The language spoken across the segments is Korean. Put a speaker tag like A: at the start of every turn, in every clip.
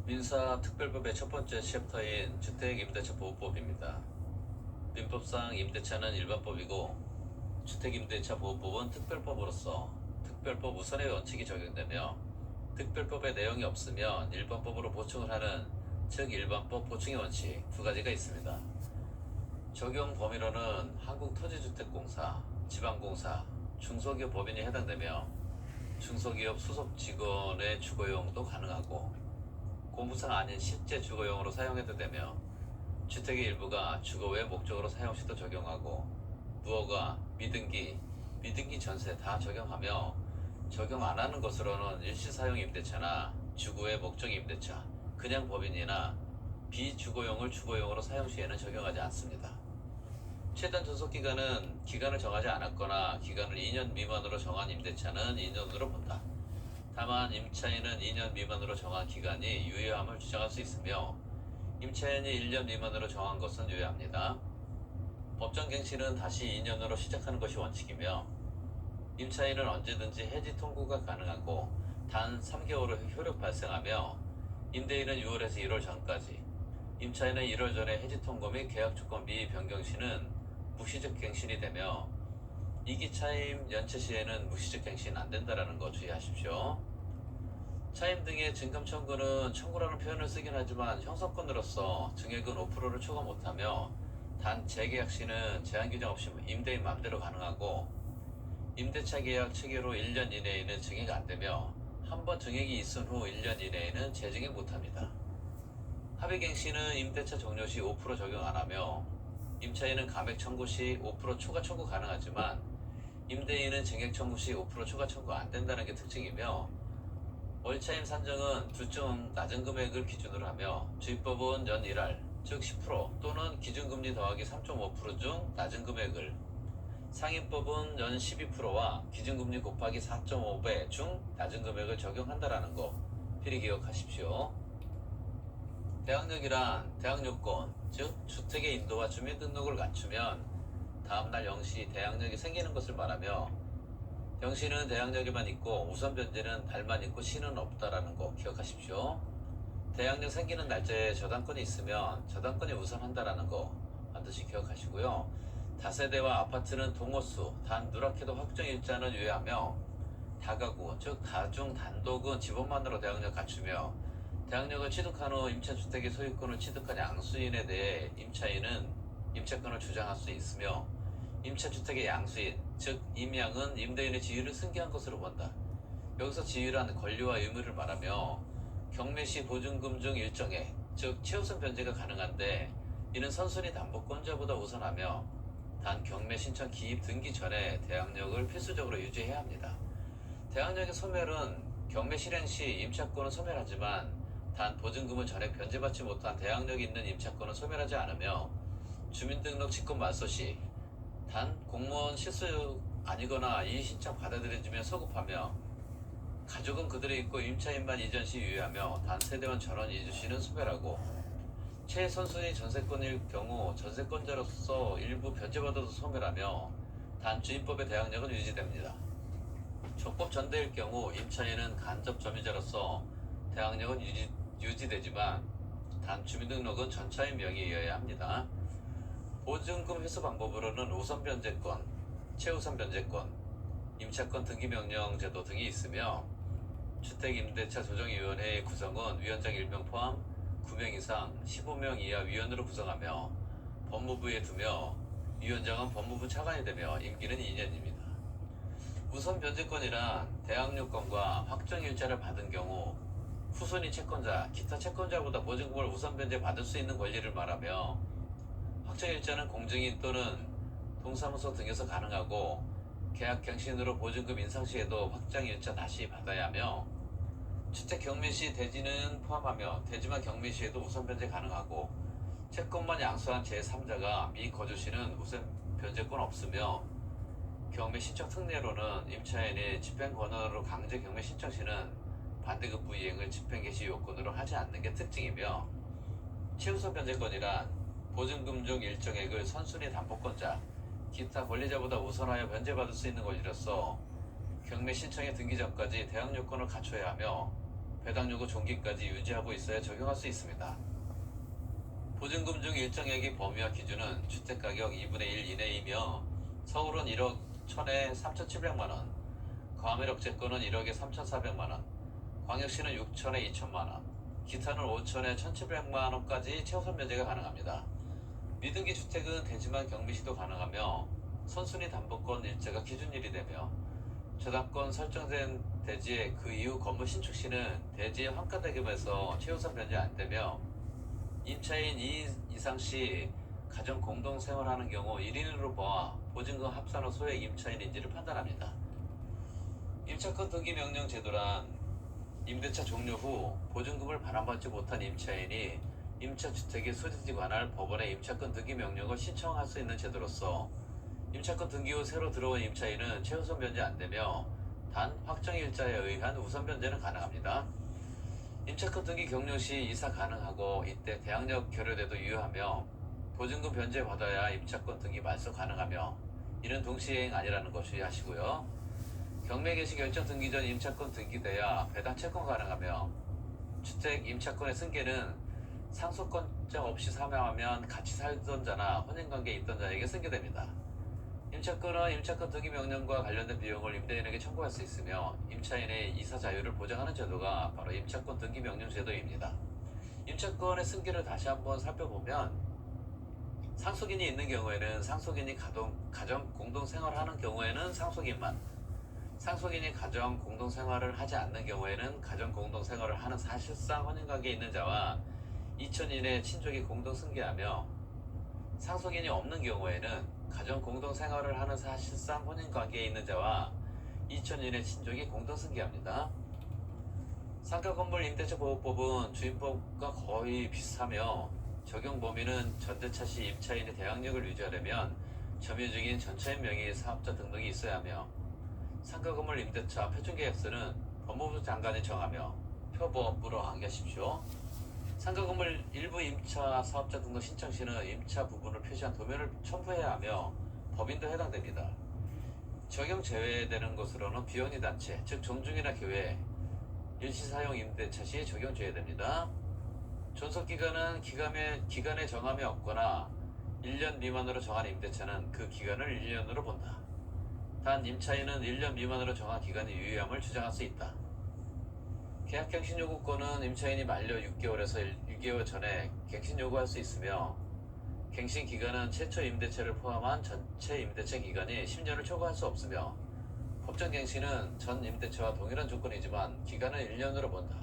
A: 민사특별법의 첫 번째 챕터인 주택임대차보호법입니다. 민법상 임대차는 일반법이고 주택임대차보호법은 특별법으로서 특별법 우선의 원칙이 적용되며 특별법의 내용이 없으면 일반법으로 보충을 하는 즉 일반법 보충의 원칙 두 가지가 있습니다. 적용 범위로는 한국토지주택공사, 지방공사, 중소기업 법인이 해당되며 중소기업 수속 직원의 주거용도 가능하고 공부상 아닌 실제 주거용으로 사용해도 되며 주택의 일부가 주거 외 목적으로 사용 시도 적용하고 무허가, 미등기 전세 다 적용하며 적용 안 하는 것으로는 일시사용 임대차나 주거 외 목적 임대차, 그냥 법인이나 비주거용을 주거용으로 사용 시에는 적용하지 않습니다. 최단 존속기간은 기간을 정하지 않았거나 기간을 2년 미만으로 정한 임대차는 2년으로 본다. 다만 임차인은 2년 미만으로 정한 기간이 유효함을 주장할 수 있으며 임차인이 1년 미만으로 정한 것은 유효합니다. 법정갱신은 다시 2년으로 시작하는 것이 원칙이며 임차인은 언제든지 해지 통고가 가능하고 단 3개월 후 효력 발생하며 임대인은 6월에서 1월 전까지, 임차인은 1월 전에 해지 통고 및 계약 조건 미변경 시는 무시적 갱신이 되며 이기 차임 연체 시에는 무시적 갱신 안 된다라는 거 주의하십시오. 차임 등의 증감 청구는 청구라는 표현을 쓰긴 하지만 형사건으로서 증액은 5%를 초과 못하며 단 재계약 시는 제한 규정 없이 임대인 맘대로 가능하고 임대차 계약 체결 후 1년 이내에는 증액 안 되며 한번 증액이 있은 후 1년 이내에는 재증액 못합니다. 합의갱신은 임대차 종료 시 5% 적용 안 하며 임차인은 감액 청구 시 5% 초과 청구 가능하지만 임대인은 증액 청구 시 5% 초과 청구 안 된다는 게 특징이며 월차임 산정은 둘 중 낮은 금액을 기준으로 하며 주입법은 연 1할 즉 10% 또는 기준금리 더하기 3.5% 중 낮은 금액을, 상임법은 연 12%와 기준금리 곱하기 4.5배 중 낮은 금액을 적용한다라는 거 필히 기억하십시오. 대항력이란 대항요건 즉 주택의 인도와 주민등록을 갖추면 다음날 영시 대항력이 생기는 것을 말하며 영시는 대항력에만 있고 우선 변제는 달만 있고 시는 없다라는 거 기억하십시오. 대항력 생기는 날짜에 저당권이 있으면 저당권이 우선한다라는 거 반드시 기억하시고요. 다세대와 아파트는 동호수, 단 누락해도 확정일자는 유예하며 다가구, 즉 다중 단독은 지번만으로 대항력 갖추며 대항력을 취득한 후 임차주택의 소유권을 취득한 양수인에 대해 임차인은 임차권을 주장할 수 있으며 임차주택의 양수인, 즉 임양은 임대인의 지위를 승계한 것으로 본다. 여기서 지위란 권리와 의무를 말하며 경매시 보증금 중 일정액, 즉 최우선 변제가 가능한데 이는 선순위 담보권자보다 우선하며 단 경매 신청 기입 등기 전에 대항력을 필수적으로 유지해야 합니다. 대항력의 소멸은 경매 실행 시 임차권은 소멸하지만 단 보증금을 전액 변제받지 못한 대항력이 있는 임차권은 소멸하지 않으며 주민등록 직권 말소 시 단 공무원 실수 아니거나 이의 신청 받아들여지면 소급하며 가족은 그대로 있고 임차인만 이전 시 유예하며 단 세대원 전원 이주 시는 소멸하고 최선순위 전세권일 경우 전세권자로서 일부 변제받아도 소멸하며 단 주임법의 대항력은 유지됩니다. 적법 전대일 경우 임차인은 간접 점유자로서 대항력은 유지되지만 단 주민등록은 전차인 명의이어야 합니다. 보증금 회수 방법으로는 우선 변제권, 최우선 변제권, 임차권 등기명령 제도 등이 있으며 주택임대차 조정위원회의 구성은 위원장 1명 포함 9명 이상 15명 이하 위원으로 구성하며 법무부에 두며 위원장은 법무부 차관이 되며 임기는 2년입니다. 우선 변제권이란 대항력권과 확정일자를 받은 경우 후순위 채권자, 기타 채권자보다 보증금을 우선 변제 받을 수 있는 권리를 말하며 확정일자는 공증인 또는 동사무소 등에서 가능하고 계약갱신으로 보증금 인상 시에도 확정일자 다시 받아야 하며 주택 경매 시 대지는 포함하며 대지만 경매 시에도 우선 변제 가능하고 채권만 양수한 제3자가 미거주 시는 우선 변제권 없으며 경매 신청 특례로는 임차인이 집행 권한으로 강제 경매 신청 시는 반대급부 이행을 집행 개시 요건으로 하지 않는 게 특징이며 최우선 변제권이란 보증금 중 일정액을 선순위 담보권자, 기타 권리자보다 우선하여 변제받을 수 있는 권리로서 경매 신청의 등기 전까지 대항요건을 갖춰야 하며 배당 요구 종기까지 유지하고 있어야 적용할 수 있습니다. 보증금 중 일정액의 범위와 기준은 주택가격 2분의 1 이내이며 서울은 1억 1000에 3,700만원, 과밀억제권은 1억에 3,400만원, 광역시는 6천에 2천만원, 기타는 5천에 1,700만원까지 최우선 면제가 가능합니다. 미등기 주택은 대지만 경비시도 가능하며 선순위 담보권 일자가 기준일이 되며 저당권 설정된 대지의 그 이후 건물 신축 시는 대지의 환가 대금에서 최우선 면제 안 되며 임차인 2 이상 시 가정 공동 생활하는 경우 1인으로 보아 보증금 합산 후 소액 임차인인지를 판단합니다. 임차권 등기 명령 제도란 임대차 종료 후 보증금을 반환받지 못한 임차인이 임차주택의 소지지 관할 법원에 임차권 등기 명령을 신청할 수 있는 제도로서 임차권 등기 후 새로 들어온 임차인은 최우선 변제 안 되며 단 확정일자에 의한 우선 변제는 가능합니다. 임차권 등기 경료 시 이사 가능하고 이때 대항력 결여돼도 유효하며 보증금 변제 받아야 임차권 등기 말소 가능하며 이는 동시행 아니라는 것 주의하시고요. 경매 개시 결정 등기 전 임차권 등기돼야 배당 채권 가능하며 주택 임차권의 승계는 상속권자 없이 사망하면 같이 살던 자나 혼인관계에 있던 자에게 승계됩니다. 임차권은 임차권 등기 명령과 관련된 비용을 임대인에게 청구할 수 있으며 임차인의 이사 자유를 보장하는 제도가 바로 임차권 등기 명령 제도입니다. 임차권의 승계를 다시 한번 살펴보면 상속인이 있는 경우에는 상속인이 가정 공동생활하는 경우에는 상속인만, 상속인이 가정 공동생활을 하지 않는 경우에는 가정 공동생활을 하는 사실상 혼인관계에 있는 자와 2000인의 친족이 공동 승계하며 상속인이 없는 경우에는 가정 공동 생활을 하는 사실상 혼인관계에 있는 자와 2000인의 친족이 공동 승계합니다. 상가건물 임대차 보호법은 주임법과 거의 비슷하며 적용 범위는 전대차 시 임차인의 대항력을 유지하려면 점유적인 전차인 명의 사업자 등록이 있어야 하며 상가건물 임대차 표준계약서는 법무부 장관이 정하며 표법으로 암기하십시오. 상가건물 일부 임차 사업자 등록 신청 시는 임차 부분을 표시한 도면을 첨부해야 하며 법인도 해당됩니다. 적용 제외되는 것으로는 비원리 단체, 즉 종중이나 교회, 일시사용 임대차 시 적용 제외됩니다. 존속기간은 기간에 정함이 없거나 1년 미만으로 정한 임대차는 그 기간을 1년으로 본다. 단 임차인은 1년 미만으로 정한 기간이 유효함을 주장할 수 있다. 계약갱신 요구권은 임차인이 만료 6개월에서 1개월 전에 갱신 요구할 수 있으며 갱신 기간은 최초 임대차를 포함한 전체 임대차 기간이 10년을 초과할 수 없으며 법정 갱신은 전 임대차와 동일한 조건이지만 기간을 1년으로 본다.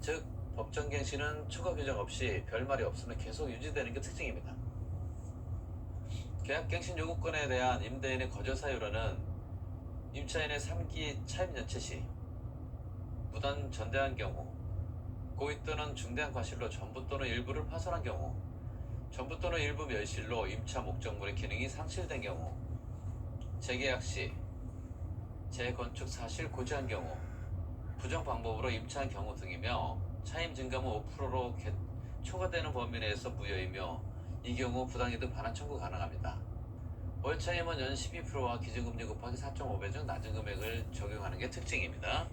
A: 즉 법정 갱신은 초과 규정 없이 별말이 없으면 계속 유지되는 게 특징입니다. 계약갱신 요구권에 대한 임대인의 거절 사유로는 임차인의 3기 차임 연체 시 무단 전대한 경우, 고의 또는 중대한 과실로 전부 또는 일부를 파손한 경우, 전부 또는 일부 멸실로 임차 목적물의 기능이 상실된 경우, 재계약 시, 재건축 사실 고지한 경우, 부정 방법으로 임차한 경우 등이며 차임 증가물 5%로 초과되는 범위 내에서 무효이며 이 경우 부당이득 반환 청구 가능합니다. 월차임은 연 12%와 기준금리 곱하기 4.5배 중 낮은 금액을 적용하는 게 특징입니다.